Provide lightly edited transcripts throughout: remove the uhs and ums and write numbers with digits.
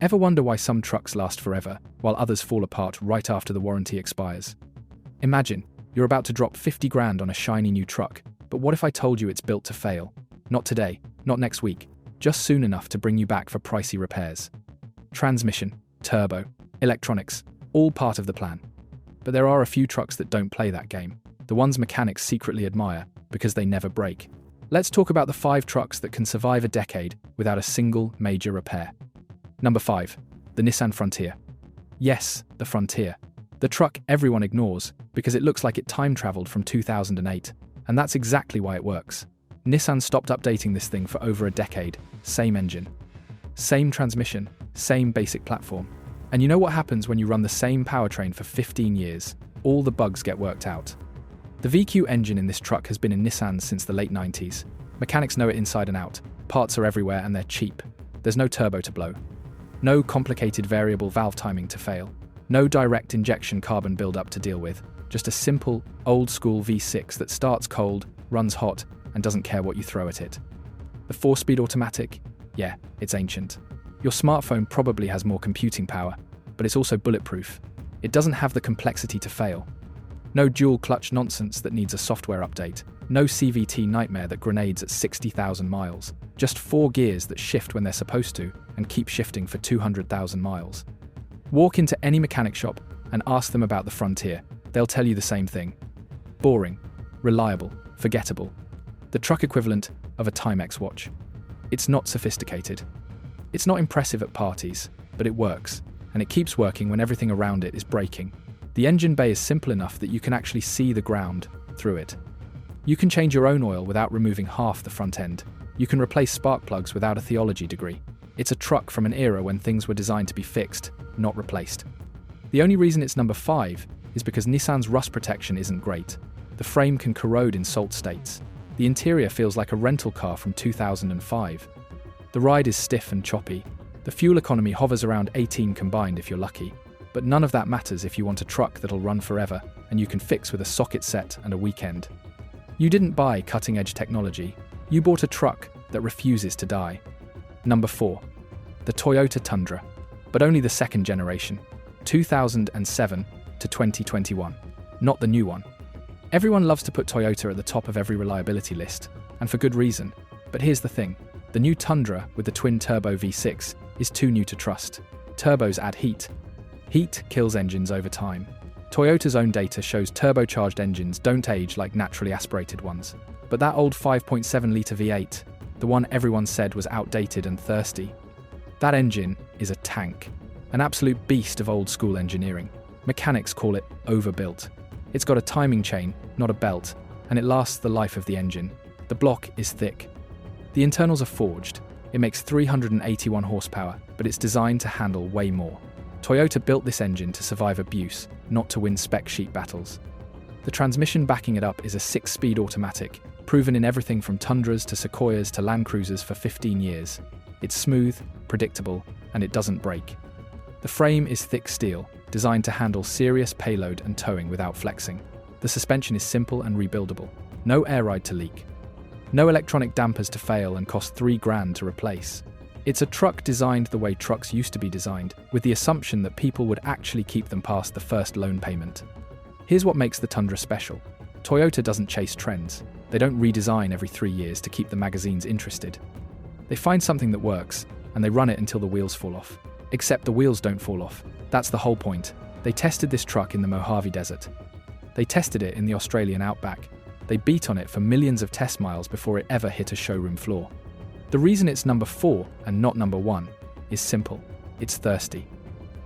Ever wonder why some trucks last forever, while others fall apart right after the warranty expires? Imagine, you're about to drop 50 grand on a shiny new truck, but what if I told you it's built to fail? Not today, not next week, just soon enough to bring you back for pricey repairs. Transmission, turbo, electronics, all part of the plan. But there are a few trucks that don't play that game, the ones mechanics secretly admire because they never break. Let's talk about the 5 trucks that can survive a decade without a single major repair. Number 5, the Nissan Frontier. Yes, the Frontier. The truck everyone ignores because it looks like it time-traveled from 2008, and that's exactly why it works. Nissan stopped updating this thing for over a decade. Same engine, same transmission, same basic platform. And you know what happens when you run the same powertrain for 15 years? All the bugs get worked out. The VQ engine in this truck has been in Nissan since the late 90s. Mechanics know it inside and out. Parts are everywhere and they're cheap. There's no turbo to blow. No complicated variable valve timing to fail. No direct injection carbon buildup to deal with. Just a simple, old-school V6 that starts cold, runs hot, and doesn't care what you throw at it. The 4-speed automatic? Yeah, it's ancient. Your smartphone probably has more computing power, but it's also bulletproof. It doesn't have the complexity to fail. No dual-clutch nonsense that needs a software update. No CVT nightmare that grenades at 60,000 miles. Just 4 gears that shift when they're supposed to and keep shifting for 200,000 miles. Walk into any mechanic shop and ask them about the Frontier. They'll tell you the same thing. Boring, reliable, forgettable. The truck equivalent of a Timex watch. It's not sophisticated. It's not impressive at parties, but it works, and it keeps working when everything around it is breaking. The engine bay is simple enough that you can actually see the ground through it. You can change your own oil without removing half the front end. You can replace spark plugs without a theology degree. It's a truck from an era when things were designed to be fixed, not replaced. The only reason it's number 5 is because Nissan's rust protection isn't great. The frame can corrode in salt states. The interior feels like a rental car from 2005. The ride is stiff and choppy. The fuel economy hovers around 18 combined if you're lucky. But none of that matters if you want a truck that'll run forever and you can fix with a socket set and a weekend. You didn't buy cutting-edge technology. You bought a truck that refuses to die. Number 4, the Toyota Tundra, but only the second generation, 2007 to 2021, not the new one. Everyone loves to put Toyota at the top of every reliability list, and for good reason. But here's the thing, the new Tundra with the twin-turbo V6 is too new to trust. Turbos add heat. Heat kills engines over time. Toyota's own data shows turbocharged engines don't age like naturally aspirated ones. But that old 5.7-litre V8, the one everyone said was outdated and thirsty, that engine is a tank. An absolute beast of old-school engineering. Mechanics call it overbuilt. It's got a timing chain, not a belt, and it lasts the life of the engine. The block is thick. The internals are forged. It makes 381 horsepower, but it's designed to handle way more. Toyota built this engine to survive abuse, not to win spec sheet battles. The transmission backing it up is a 6-speed automatic, proven in everything from Tundras to Sequoias to Land Cruisers for 15 years. It's smooth, predictable, and it doesn't break. The frame is thick steel, designed to handle serious payload and towing without flexing. The suspension is simple and rebuildable. No air ride to leak. No electronic dampers to fail and cost 3 grand to replace. It's a truck designed the way trucks used to be designed, with the assumption that people would actually keep them past the first loan payment. Here's what makes the Tundra special. Toyota doesn't chase trends. They don't redesign every 3 years to keep the magazines interested. They find something that works, and they run it until the wheels fall off. Except the wheels don't fall off. That's the whole point. They tested this truck in the Mojave Desert. They tested it in the Australian outback. They beat on it for millions of test miles before it ever hit a showroom floor. The reason it's number 4 and not number 1 is simple. It's thirsty.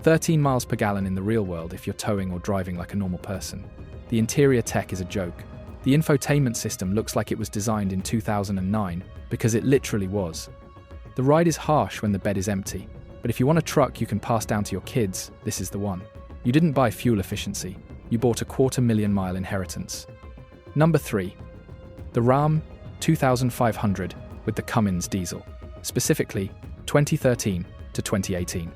13 miles per gallon in the real world if you're towing or driving like a normal person. The interior tech is a joke. The infotainment system looks like it was designed in 2009 because it literally was. The ride is harsh when the bed is empty, but if you want a truck you can pass down to your kids, this is the one. You didn't buy fuel efficiency. You bought a 250,000-mile inheritance. Number 3. The Ram 2500 with the Cummins diesel, specifically 2013 to 2018.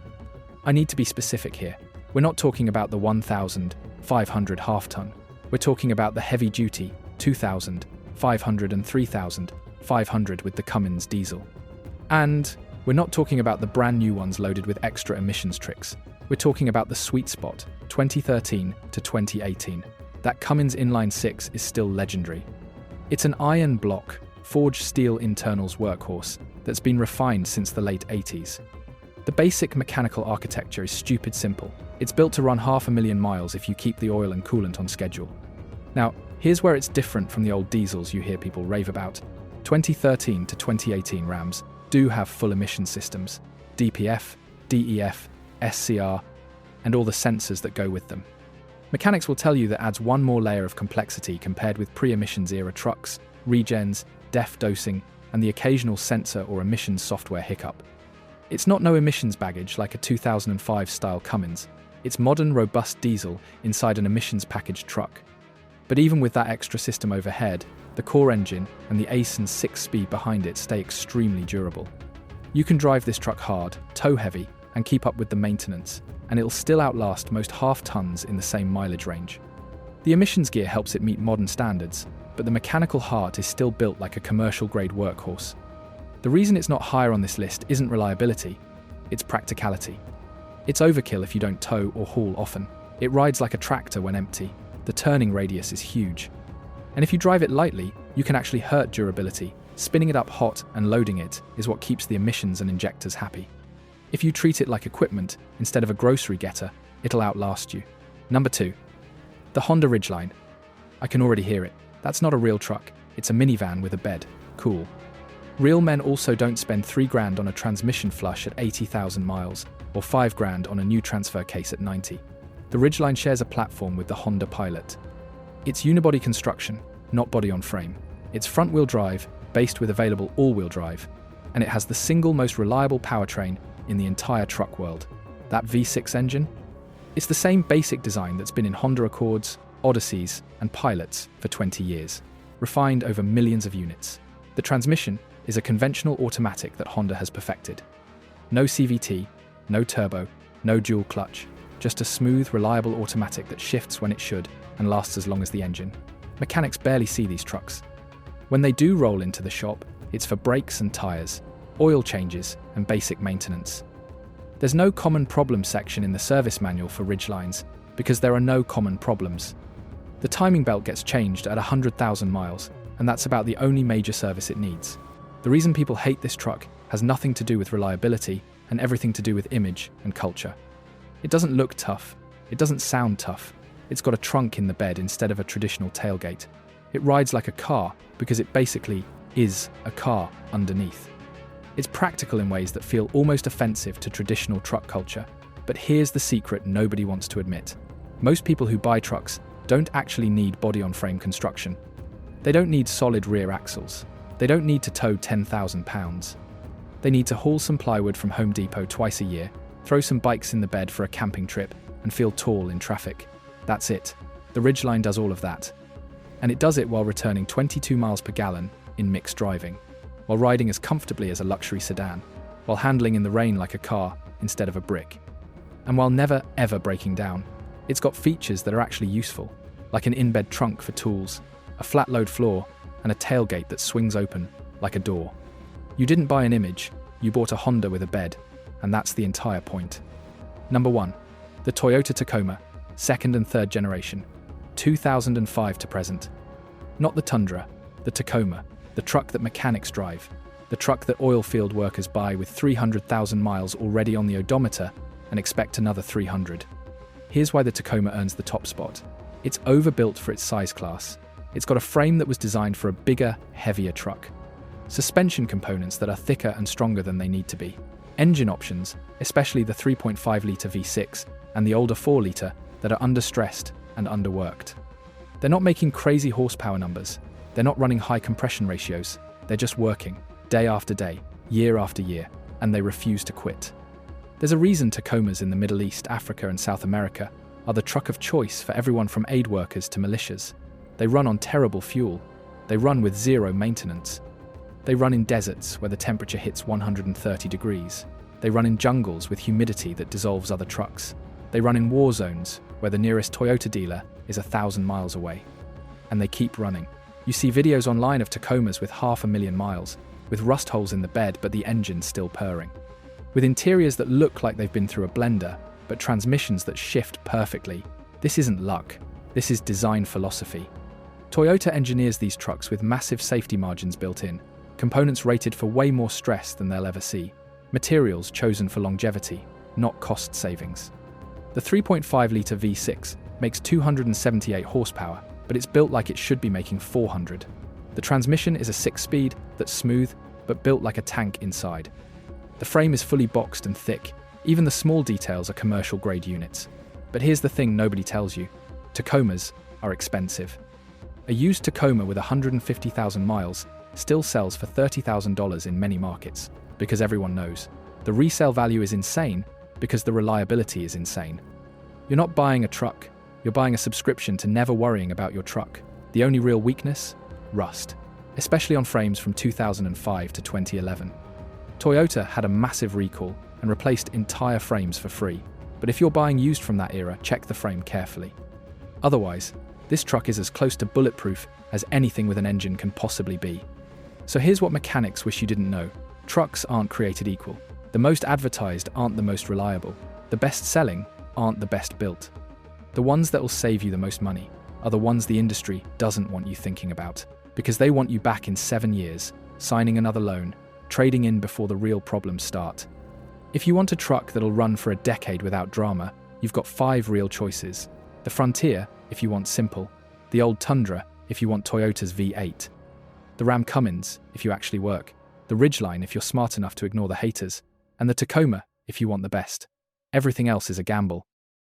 I need to be specific here. We're not talking about the 1,500 half-ton. We're talking about the heavy-duty 2,500 and 3,500 with the Cummins diesel. And We're not talking about the brand new ones loaded with extra emissions tricks. We're talking about the sweet spot, 2013 to 2018. That Cummins inline 6 is still legendary. It's an iron block, forged steel internals workhorse that's been refined since the late 80s. The basic mechanical architecture is stupid simple. It's built to run 500,000 miles if you keep the oil and coolant on schedule. Now, here's where it's different from the old diesels you hear people rave about. 2013 to 2018 Rams do have full emission systems, DPF, DEF, SCR, and all the sensors that go with them. Mechanics will tell you that adds one more layer of complexity compared with pre-emissions era trucks, regens, DEF dosing, and the occasional sensor or emissions software hiccup. It's not no emissions baggage like a 2005 style Cummins. It's modern, robust diesel inside an emissions packaged truck. But even with that extra system overhead, the core engine and the ACE and 6-speed behind it stay extremely durable. You can drive this truck hard, tow heavy, and keep up with the maintenance, and it'll still outlast most half-tons in the same mileage range. The emissions gear helps it meet modern standards, but the mechanical heart is still built like a commercial-grade workhorse. The reason it's not higher on this list isn't reliability, it's practicality. It's overkill if you don't tow or haul often. It rides like a tractor when empty. The turning radius is huge. And if you drive it lightly, you can actually hurt durability. Spinning it up hot and loading it is what keeps the emissions and injectors happy. If you treat it like equipment instead of a grocery getter, it'll outlast you. Number 2. The Honda Ridgeline. I can already hear it. That's not a real truck. It's a minivan with a bed. Cool. Real men also don't spend $3,000 on a transmission flush at 80,000 miles, or $5,000 on a new transfer case at 90. The Ridgeline shares a platform with the Honda Pilot. It's unibody construction, not body on frame. It's front-wheel drive, based with available all-wheel drive, and it has the single most reliable powertrain in the entire truck world. That V6 engine? It's the same basic design that's been in Honda Accords, Odysseys, and Pilots for 20 years, refined over millions of units. The transmission is a conventional automatic that Honda has perfected. No CVT, no turbo, no dual clutch, just a smooth, reliable automatic that shifts when it should and lasts as long as the engine. Mechanics barely see these trucks. When they do roll into the shop, it's for brakes and tyres, oil changes, and basic maintenance. There's no common problem section in the service manual for Ridgelines because there are no common problems. The timing belt gets changed at 100,000 miles, and that's about the only major service it needs. The reason people hate this truck has nothing to do with reliability and everything to do with image and culture. It doesn't look tough. It doesn't sound tough. It's got a trunk in the bed instead of a traditional tailgate. It rides like a car because it basically is a car underneath. It's practical in ways that feel almost offensive to traditional truck culture. But here's the secret nobody wants to admit. Most people who buy trucks don't actually need body-on-frame construction. They don't need solid rear axles. They don't need to tow 10,000 pounds. They need to haul some plywood from Home Depot twice a year, throw some bikes in the bed for a camping trip, and feel tall in traffic. That's it. The Ridgeline does all of that. And it does it while returning 22 miles per gallon in mixed driving, while riding as comfortably as a luxury sedan, while handling in the rain like a car instead of a brick. And while never, ever breaking down, it's got features that are actually useful, like an in-bed trunk for tools, a flat-load floor, and a tailgate that swings open like a door. You didn't buy an image, you bought a Honda with a bed, and that's the entire point. Number 1. The Toyota Tacoma, second and third generation, 2005 to present. Not the Tundra, the Tacoma, the truck that mechanics drive, the truck that oil field workers buy with 300,000 miles already on the odometer and expect another 300. Here's why the Tacoma earns the top spot. It's overbuilt for its size class. It's got a frame that was designed for a bigger, heavier truck. Suspension components that are thicker and stronger than they need to be. Engine options, especially the 3.5-litre V6 and the older 4-litre that are understressed and underworked. They're not making crazy horsepower numbers. They're not running high compression ratios. They're just working, day after day, year after year, and they refuse to quit. There's a reason Tacomas in the Middle East, Africa, and South America are the truck of choice for everyone from aid workers to militias. They run on terrible fuel. They run with zero maintenance. They run in deserts where the temperature hits 130 degrees. They run in jungles with humidity that dissolves other trucks. They run in war zones where the nearest Toyota dealer is 1,000 miles away. And they keep running. You see videos online of Tacomas with 500,000 miles, with rust holes in the bed but the engine still purring. With interiors that look like they've been through a blender, but transmissions that shift perfectly. This isn't luck, this is design philosophy. Toyota engineers these trucks with massive safety margins built in, components rated for way more stress than they'll ever see, materials chosen for longevity, not cost savings. The 3.5-litre V6 makes 278 horsepower, but it's built like it should be making 400. The transmission is a 6-speed that's smooth, but built like a tank inside. The frame is fully boxed and thick, even the small details are commercial-grade units. But here's the thing nobody tells you. Tacomas are expensive. A used Tacoma with 150,000 miles still sells for $30,000 in many markets, because everyone knows. The resale value is insane because the reliability is insane. You're not buying a truck, you're buying a subscription to never worrying about your truck. The only real weakness? Rust. Especially on frames from 2005 to 2011. Toyota had a massive recall and replaced entire frames for free. But if you're buying used from that era, check the frame carefully. Otherwise, this truck is as close to bulletproof as anything with an engine can possibly be. So here's what mechanics wish you didn't know. Trucks aren't created equal. The most advertised aren't the most reliable. The best-selling aren't the best built. The ones that will save you the most money are the ones the industry doesn't want you thinking about, because they want you back in 7 years, signing another loan, trading in before the real problems start. If you want a truck that'll run for a decade without drama, you've got 5 real choices. The Frontier, if you want simple. The old Tundra, if you want Toyota's V8. The Ram Cummins, if you actually work. The Ridgeline, if you're smart enough to ignore the haters. And the Tacoma, if you want the best. Everything else is a gamble.